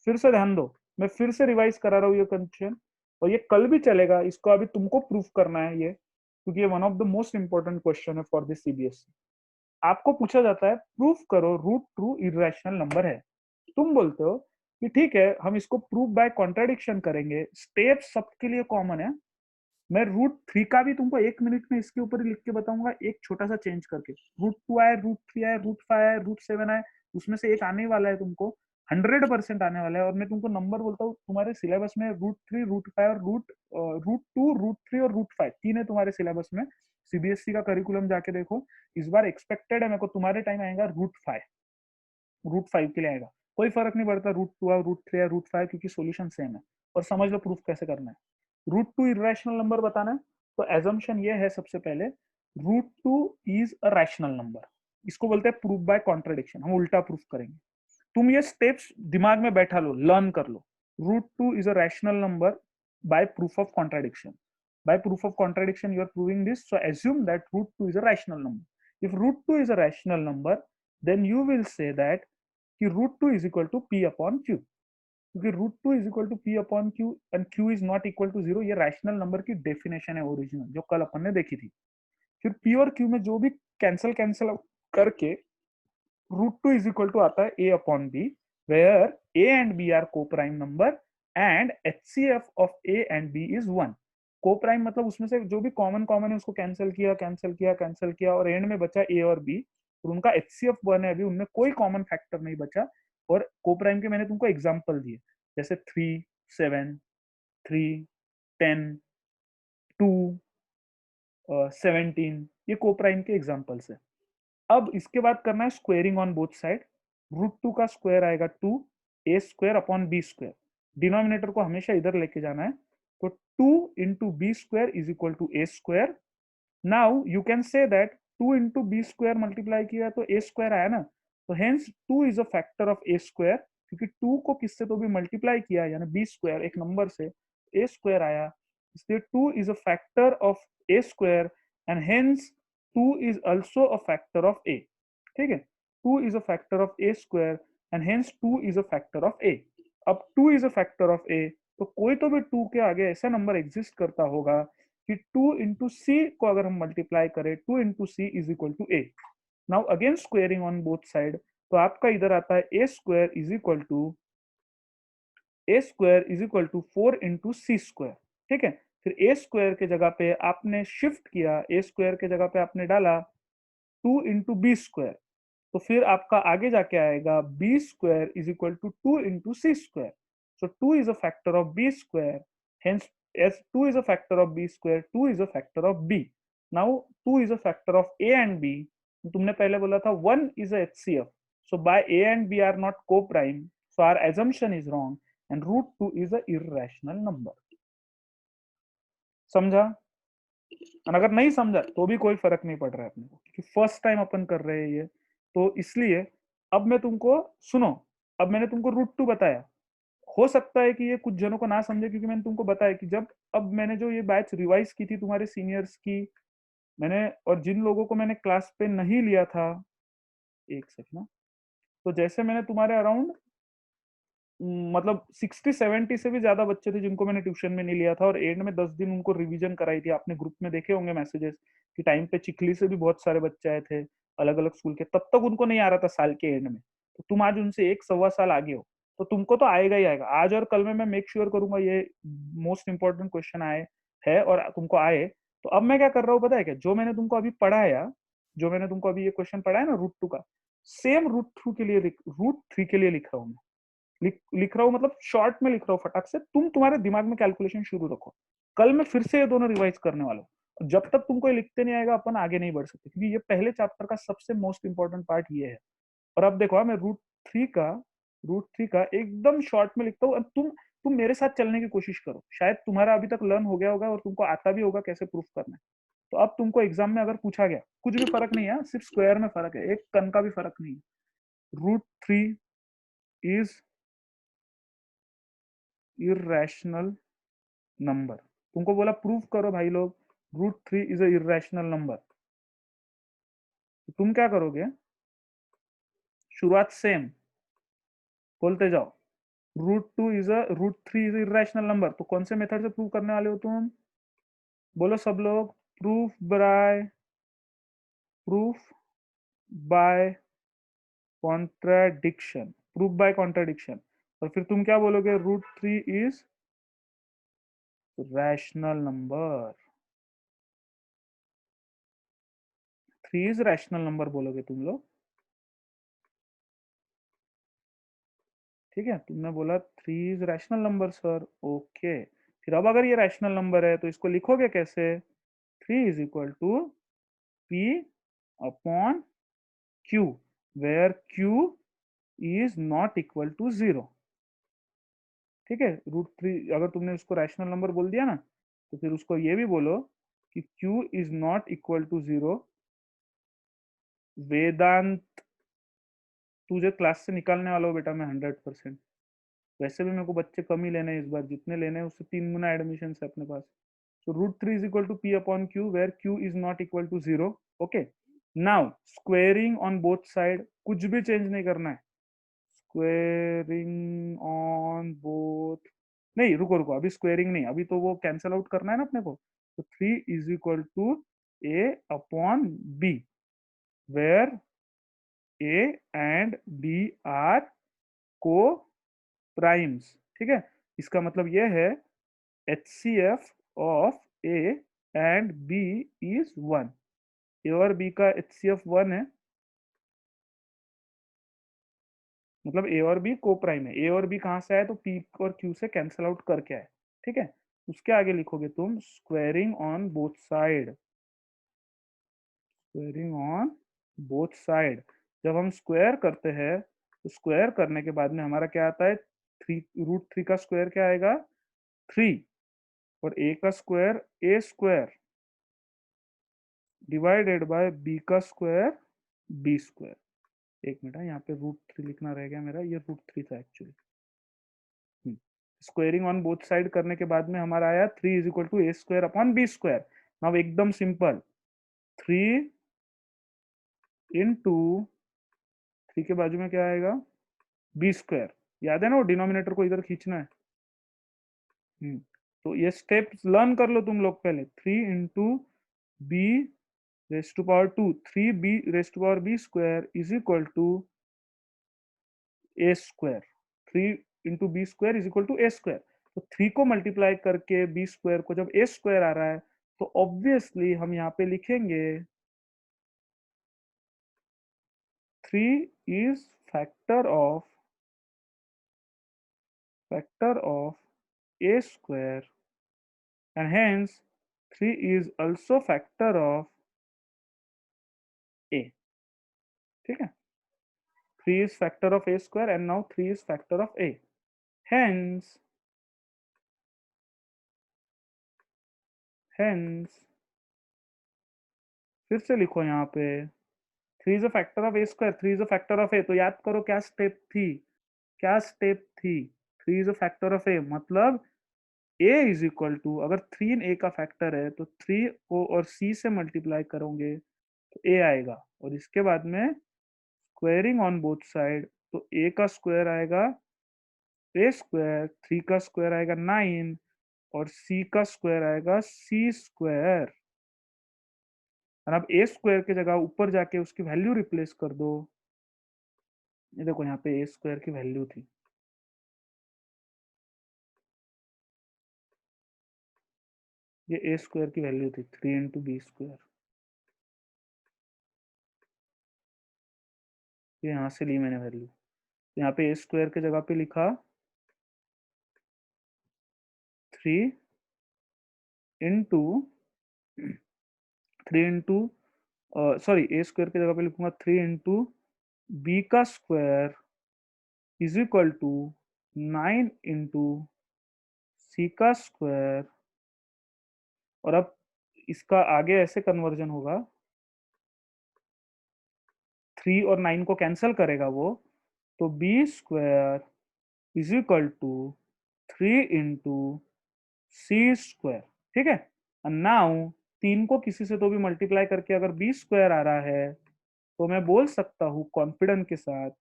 फिर से ध्यान दो, मैं फिर से रिवाइज करा रहा हूँ ये कंडीशन, और ये कल भी चलेगा, इसको अभी तुमको प्रूफ करना है ये, क्योंकि ये one of the most important question है फॉर दिस सीबीएसई। आपको पूछा जाता है प्रूफ करो रूट ट्रू इरेशनल नंबर है, तुम बोलते हो कि ठीक है हम इसको प्रूफ बाय कॉन्ट्राडिक्शन करेंगे, स्टेप सबके लिए कॉमन है। मैं रूट थ्री का भी तुमको 1 मिनट में इसके ऊपर ही लिख के बताऊंगा, एक छोटा सा चेंज करके। रूट टू आए, रूट थ्री आए, रूट फाइव आए, रूट सेवन आए, उसमें से एक आने वाला है तुमको, 100% आने वाला है। और मैं तुमको नंबर बोलता हूँ, तुम्हारे सिलेबस में रूट थ्री, रूट फाइव और रूट टू, रूट थ्री और रूट फाइव, तीन है तुम्हारे सिलेबस में। सीबीएसई का करिकुलम जाके देखो, इस बार एक्सपेक्टेड है मेरे को तुम्हारे टाइम आएगा रूट फाइव के लिए आएगा। कोई फर्क नहीं पड़ता रूट टू और रूट थ्री या रूट फाइव, क्योंकि सोल्यूशन सेम है। और समझ लो प्रूफ कैसे करना है। रूट टू इरेशनल नंबर बताना है, तो एजम्पशन ये है सबसे पहले, root two is a rational number. इसको बोलते हैं प्रूफ बाय कॉन्ट्रडिक्शन, हम उल्टा प्रूफ करेंगे। तुम ये स्टेप्स दिमाग में बैठा लो, लर्न कर लो। Root two is a rational number by proof of contradiction. By proof of contradiction, you are proving this. So assume that root 2 is a rational number. If root 2 is a rational number, then you will say that कि root two is equal to P upon q, क्योंकि root two is equal to P upon q and q is not equal to zero, ये rational number की definition है original, जो कल अपन ने देखी थी। फिर पी और क्यू में जो भी कैंसल कैंसल करके root two is equal to आता है a upon b, where a and b are coprime number and HCF of a and b is one. Coprime मतलब उसमें से जो भी कॉमन कॉमन है उसको कैंसिल किया कैंसिल किया कैंसिल किया, और एंड में बचा ए और बी, और उनका एचसीएफ वन है, अभी उनमें कोई कॉमन फैक्टर नहीं बचा। और को प्राइम के मैंने तुमको एग्जांपल दिए, जैसे 3 7, 3 10, 2 17, ये को प्राइम के एग्जांपल्स है। अब इसके बाद करना है squaring on both side. Root two का स्क्वायर आएगा 2, a square upon B square, denominator को हमेशा इधर लेके जाना है। तो 2 into b² is equal to A square. Now you can say that 2 into b² multiply किया तो ए स्क्वायर आया ना, तो hence 2 is a factor of A square, क्योंकि 2 को किससे तो भी मल्टीप्लाई किया यानी बी स्क्वायर एक नंबर से, ए स्क्वायर आया, इसलिए 2 is a factor of A square and hence 2 is also a factor of a। ठीक है, 2 is a factor of a square and hence 2 is a factor of a। अब 2 is a factor of a, तो कोई तो भी 2 के आगे ऐसा नंबर एग्जिस्ट करता होगा कि 2 into c को अगर हम मल्टीप्लाई करें, 2 into c is equal to a। Now again squaring on both side, तो आपका इधर आता है a² is equal to 4 into c square. ठीक है, फिर ए स्क्वायर के जगह पे आपने शिफ्ट किया, ए स्क्वायर के जगह पे आपने डाला 2 into b², तो फिर आपका आगे जाके आएगा b² is equal to 2 into c²। So 2 is a factor of b², hence as 2 is a factor of b², 2 is a factor of b। now 2 is a factor of a and b, तुमने पहले बोला था 1 is a HCF, so by a and b are not co-prime, so our assumption is wrong and root 2 is a irrational number। समझा? और अगर नहीं समझा तो भी कोई फर्क नहीं पड़ रहा है अपने को, क्योंकि फर्स्ट टाइम अपन कर रहे हैं ये, तो इसलिए अब मैं तुमको सुनो, अब मैंने तुमको रूट टू बताया। हो सकता है कि ये कुछ जनों को ना समझे, क्योंकि मैंने तुमको बताया कि जब अब मैंने जो ये बैच रिवाइज की थी तुम्हारे सीनियर्स की, मैंने और जिन लोगों को मैंने क्लास पे नहीं लिया था, एक सेकंड ना, तो जैसे मैंने तुम्हारे अराउंड मतलब 60-70 से भी ज्यादा बच्चे थे जिनको मैंने ट्यूशन में नहीं लिया था, और एंड में 10 दिन उनको रिवीजन कराई थी। आपने ग्रुप में देखे होंगे मैसेजेस कि टाइम पे चिखली से भी बहुत सारे बच्चे आए थे अलग अलग स्कूल के, तब तक उनको नहीं आ रहा था साल के एंड में। तो तुम आज उनसे 1 सवा साल आगे हो, तो तुमको तो आएगा ही आएगा। आज और कल में मैं मेक श्योर करूंगा ये मोस्ट इंपॉर्टेंट क्वेश्चन आए है और तुमको आए। तो अब मैं क्या कर रहा हूँ पता है क्या, जो मैंने तुमको अभी पढ़ाया, जो मैंने तुमको अभी ये क्वेश्चन पढ़ाया ना रूट टू का, सेम रूट थ्री के लिए लिख रहा हूँ मैं। लिख रहा हूँ मतलब शॉर्ट में लिख रहा हूँ फटाक से, तुम तुम्हारे दिमाग में कैलकुलेशन शुरू रखो। कल मैं फिर से ये दोनों रिवाइज करने वाला हूँ, जब तक तुमको ये लिखते नहीं आएगा अपन आगे नहीं बढ़ सकते, क्योंकि ये पहले चैप्टर का सबसे मोस्ट इंपॉर्टेंट पार्ट ये है। और अब देखो मैं रूट थ्री का एकदम शॉर्ट में लिखता हूँ। अब तुम मेरे साथ चलने की कोशिश करो, शायद तुम्हारा अभी तक लर्न हो गया होगा और तुमको आता भी होगा कैसे प्रूफ करना है। तो अब तुमको एग्जाम में अगर पूछा गया, कुछ भी फर्क नहीं है, सिर्फ स्क्वायर में फर्क है, एक कन का भी फर्क नहीं है। Root three is irrational number, तुमको बोला प्रूफ करो भाई लोग, root three is a irrational number, तो तुम क्या करोगे? शुरुआत सेम बोलते जाओ, root three is irrational number, तो कौन से मेथड से प्रूव करने वाले हो तुम? बोलो सब लोग, proof by contradiction, proof by contradiction. और फिर तुम क्या बोलोगे? Root three is rational number, three is rational number बोलोगे तुम लोग। ठीक है, तुमने बोला three is rational number sir, okay. फिर अब अगर ये रैशनल नंबर है तो इसको लिखोगे कैसे? Three is equal to P upon Q, where Q is not equal to zero. ठीक है, रूट थ्री अगर तुमने उसको रैशनल नंबर बोल दिया ना, तो फिर उसको ये भी बोलो कि q is not equal to zero. Vedant, तुझे क्लास से निकालने वाला हो बेटा मैं 100%। वैसे भी मेरे को बच्चे कम ही लेने हैं इस बार, जितने लेने हैं उससे 3 गुना एडमिशन है अपने पास। So root 3 is equal to p upon q where q is not equal to 0. Okay. Now squaring on both side, कुछ भी चेंज नहीं करना है। स्क्वेयरिंग ऑन बोथ, नहीं रुको रुको, अभी स्क्वेयरिंग नहीं, अभी तो वो कैंसिल आउट करना है ना अपने को। तो three is equal to a upon b, where a and b are coprimes. ठीक है, इसका मतलब ये है HCF of a and b is one. A और बी का HCF वन है, मतलब ए और बी को प्राइम है। ए और बी कहाँ से आए? तो पी और क्यू से कैंसिल आउट करके आए। ठीक है, उसके आगे लिखोगे तुम squaring on both side, squaring on both side. जब हम स्क्वायर करते हैं तो स्क्वायर करने के बाद में हमारा क्या आता है? थ्री, रूट थ्री का स्क्वायर क्या आएगा? थ्री, और ए का square A square divided by B का स्क्वायर बी स्क्वायर। एक मिनट, यहाँ पे रूट थ्री लिखना रह गया मेरा, ये रूट थ्री था actually. Squaring on both side करने के बाद में हमारा आया three is equal to A square upon B square. Now एकदम सिंपल, थ्री इंटू, थ्री के बाजू में क्या आएगा? B square. याद है ना, वो डिनोमिनेटर को इधर खींचना है। तो ये स्टेप लर्न कर लो तुम लोग पहले। Three into B raise to power two, three B raise to power B square is equal to A square. Three into B square is equal to A square. तो थ्री को multiply करके B square को जब ए square आ रहा है, तो obviously हम यहाँ पे लिखेंगे three is factor of A square and hence three is also factor of a. ठीक है, three is factor of A square and now three is factor of a. Hence hence फिर से लिखो यहाँ पे, three is a factor of A square, three is a factor of a. तो याद करो क्या स्टेप थी, क्या स्टेप थी? Three is a factor of a, मतलब ए इज इक्वल टू, अगर थ्री इन ए का फैक्टर है तो थ्री को और सी से मल्टीप्लाई करोगे तो ए आएगा। और इसके बाद में स्क्वेयरिंग ऑन बोथ साइड, तो ए का स्क्वायर आएगा ए स्क्वायर, थ्री का स्क्वायर आएगा नाइन, और सी का स्क्वायर आएगा सी स्क्वायर। और अब ए स्क्वायर की जगह ऊपर जाके उसकी वैल्यू रिप्लेस कर दो। ये देखो यहाँ पे ए स्क्वायर की वैल्यू थी, ये ए स्क्वायर की वैल्यू थी थ्री इंटू बी स्क्वायर। ये यहाँ से ली मैंने वैल्यू, यहाँ पे ए स्क्वायर की जगह पे लिखा three into, three into, sorry a square की जगह पे लिखूंगा थ्री इंटू बी का square is equal to nine into c का स्क्वायर। और अब इसका आगे ऐसे कन्वर्जन होगा, थ्री और नाइन को कैंसिल करेगा वो, तो B square is equal to three into C square. ठीक है, नाउ तीन को किसी से तो भी मल्टीप्लाई करके अगर बी स्क्वायर आ रहा है, तो मैं बोल सकता हूं कॉन्फिडेंस के साथ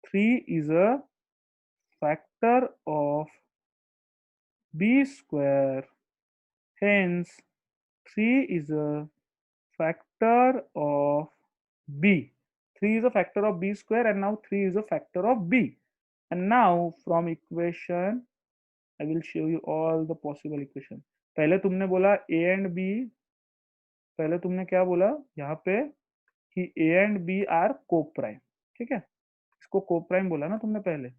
three is a factor of b square, hence 3 is a factor of b. 3 is a factor of b square and now 3 is a factor of b. And now from equation I will show you all the possible equation. पहले तुमने बोला a and b, पहले तुमने क्या बोला यहाँ पे कि a and b are co-prime, ठीक है, इसको co-prime बोला ना तुमने पहले.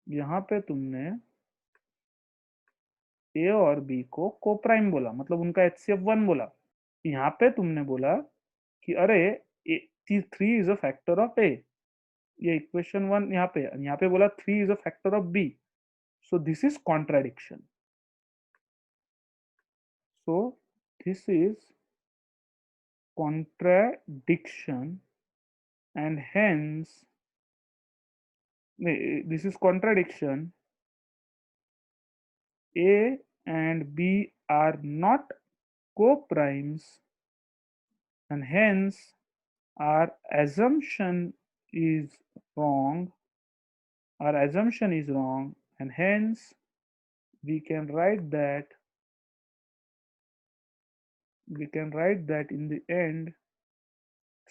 यहाँ पे तुमने a और b को co-prime बोला, मतलब उनका HCF 1 बोला. यहाँ पे तुमने बोला कि अरे 3 is a factor of a, ये इक्वेशन 1 यहाँ पे बोला 3 is a factor of b. So this is contradiction. So this is contradiction and hence this is contradiction. A and B are not co-primes and hence our assumption is wrong. Our assumption is wrong and hence we can write that in the end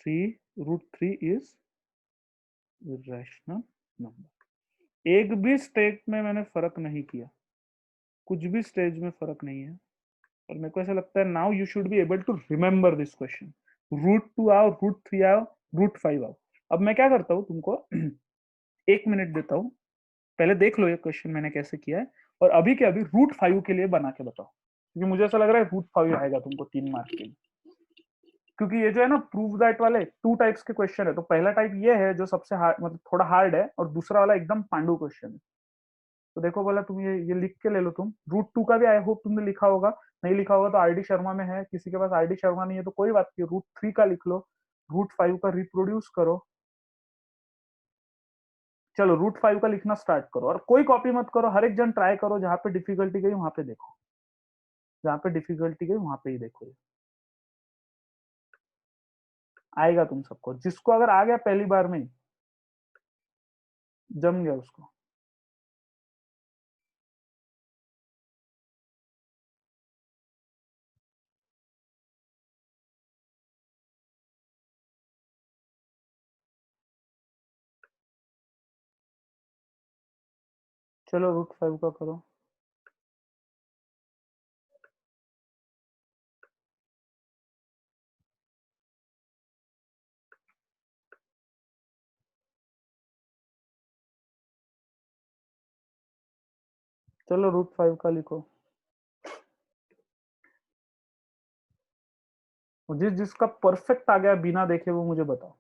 3 root 3 is irrational number. एक भी stage में मैंने फर्क नहीं किया, कुछ भी stage में फर्क नहीं है, और मेरे को ऐसा लगता है now you should be able to remember this question. Root 2 आओ, रूट 3 आओ, रूट 5 आओ. अब मैं क्या करता हूँ तुमको 1 मिनट देता हूँ, पहले देख लो ये क्वेश्चन मैंने कैसे किया है और अभी के अभी रूट 5 के लिए बना के बताओ, क्योंकि मुझे ऐसा लग रहा है रूट 5 आएगा तुमको 3 मार्क के लिए, क्योंकि ये जो है ना प्रूव दैट वाले 2 टाइप्स के क्वेश्चन है. तो पहला टाइप ये है जो सबसे हार्ड, मतलब थोड़ा हार्ड है, और दूसरा वाला एकदम पांडु क्वेश्चन है. तो देखो बोला तुम ये लिख के ले लो. तुम रूट 2 का भी आई होप तुमने लिखा होगा, नहीं लिखा होगा तो आरडी शर्मा में है, किसी के पास आरडी शर्मा नहीं है तो कोई बात नहीं, रूट 3 का लिख लो, रूट 5 का रिप्रोड्यूस करो. चलो रूट 5 का लिखना स्टार्ट करो और कोई कॉपी मत करो, हर एक जन ट्राई करो, जहां पे डिफिकल्टी गई वहां पे देखो, जहां पे डिफिकल्टी गई वहां पे ही देखो. ये आएगा तुम सबको, जिसको अगर आ गया पहली बार में जम गया उसको. चलो रूट 5 का करो. चलो रूट 5 का लिखो. जिसका परफेक्ट आ गया बिना देखे वो मुझे बताओ.